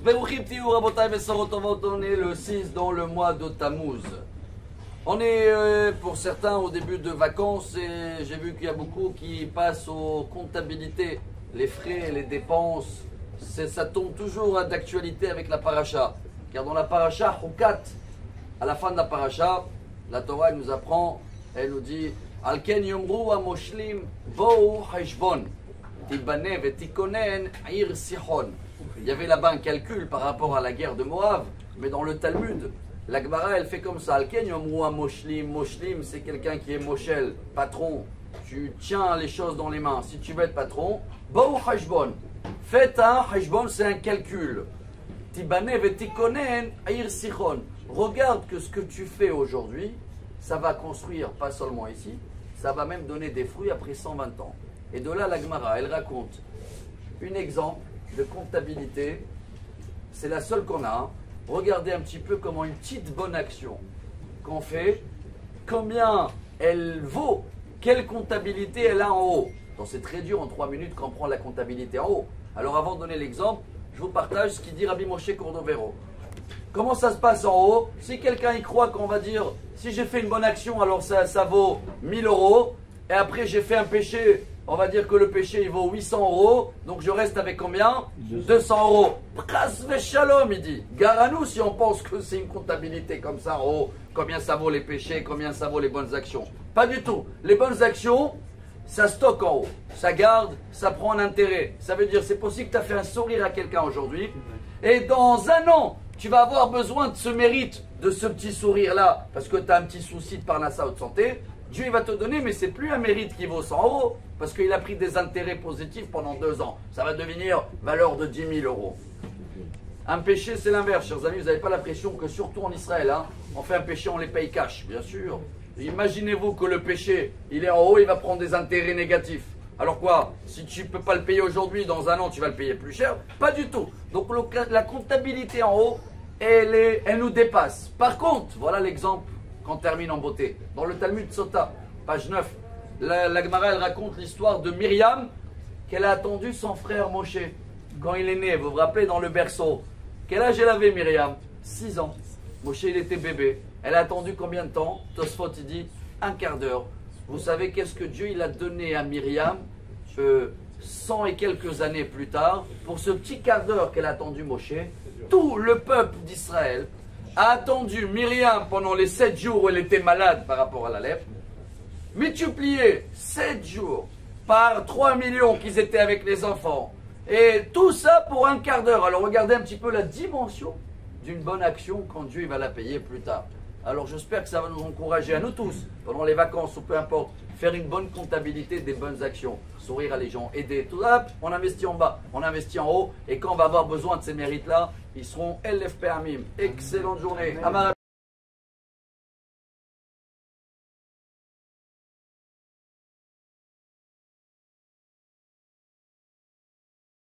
Beruchim tiou rabotai vesorot tovot, on est le 6 dans le mois de Tammuz. On est pour certains au début de vacances et j'ai vu qu'il y a beaucoup qui passent aux comptabilités, les frais et les dépenses. Ça tombe toujours d'actualité avec la paracha. Car dans la paracha, Hukat, à la fin de la paracha, la Torah elle nous apprend, elle nous dit Alken yomru amoshlim bo'u hashbon tibane vetikonen ir sihon. Il y avait là-bas un calcul par rapport à la guerre de Moab, mais dans le Talmud, la Gemara elle fait comme ça. Alken yomru amoshlim, moshlim c'est quelqu'un qui est moshel, patron. Tu tiens les choses dans les mains. Si tu veux être patron, bo'u hashbon. Faites un hashbon, c'est un calcul. Tibane vetikonen ir sihon. Regarde que ce que tu fais aujourd'hui, ça va construire, pas seulement ici, ça va même donner des fruits après 120 ans. Et de là, la Gemara, elle raconte un exemple de comptabilité. C'est la seule qu'on a. Hein. Regardez un petit peu comment une petite bonne action qu'on fait, combien elle vaut, quelle comptabilité elle a en haut. Donc c'est très dur en 3 minutes qu'on prend la comptabilité en haut. Alors avant de donner l'exemple, je vous partage ce qu'il dit Rabbi Moshe Cordovero. Comment ça se passe en haut? Si quelqu'un y croit qu'on va dire, si j'ai fait une bonne action, alors ça vaut 1000 euros, et après j'ai fait un péché, on va dire que le péché il vaut 800 euros, donc je reste avec combien? 200 euros. Pras shalom, il dit. Gare à nous si on pense que c'est une comptabilité comme ça en haut, combien ça vaut les péchés, combien ça vaut les bonnes actions. Pas du tout. Les bonnes actions, ça stocke en haut, ça garde, ça prend un intérêt. Ça veut dire, c'est possible que tu as fait un sourire à quelqu'un aujourd'hui, et dans un an, tu vas avoir besoin de ce mérite, de ce petit sourire-là, parce que tu as un petit souci de parnassa ou de santé. Dieu il va te donner, mais c'est plus un mérite qui vaut 100 euros, parce qu'il a pris des intérêts positifs pendant 2 ans. Ça va devenir valeur de 10 000 euros. Un péché, c'est l'inverse, chers amis. Vous n'avez pas l'impression que, surtout en Israël, hein, on fait un péché, on les paye cash, bien sûr. Imaginez-vous que le péché, il est en haut, il va prendre des intérêts négatifs. Alors quoi? Si tu ne peux pas le payer aujourd'hui, dans un an, tu vas le payer plus cher? Pas du tout. Donc la comptabilité en haut, elle nous dépasse. Par contre, voilà l'exemple qu'on termine en beauté. Dans le Talmud Sota, page 9, la Gemara, elle raconte l'histoire de Myriam, qu'elle a attendu son frère Moshe. Quand il est né, vous vous rappelez, dans le berceau. Quel âge elle avait, Myriam? 6 ans. Moshe, il était bébé. Elle a attendu combien de temps? Tosfot, il dit, un quart d'heure. Vous savez qu'est-ce que Dieu il a donné à Myriam 100 et quelques années plus tard, pour ce petit quart d'heure qu'elle a attendu Moshe? Tout le peuple d'Israël a attendu Myriam pendant les 7 jours où elle était malade par rapport à la lèpre. Multiplié 7 jours par 3 millions qu'ils étaient avec les enfants. Et tout ça pour un quart d'heure. Alors regardez un petit peu la dimension d'une bonne action quand Dieu il va la payer plus tard. Alors j'espère que ça va nous encourager à nous tous, pendant les vacances ou peu importe, faire une bonne comptabilité des bonnes actions. Sourire à les gens, aider, tout ça, on investit en bas, on investit en haut, et quand on va avoir besoin de ces mérites-là, ils seront LFP Amim. Excellente journée.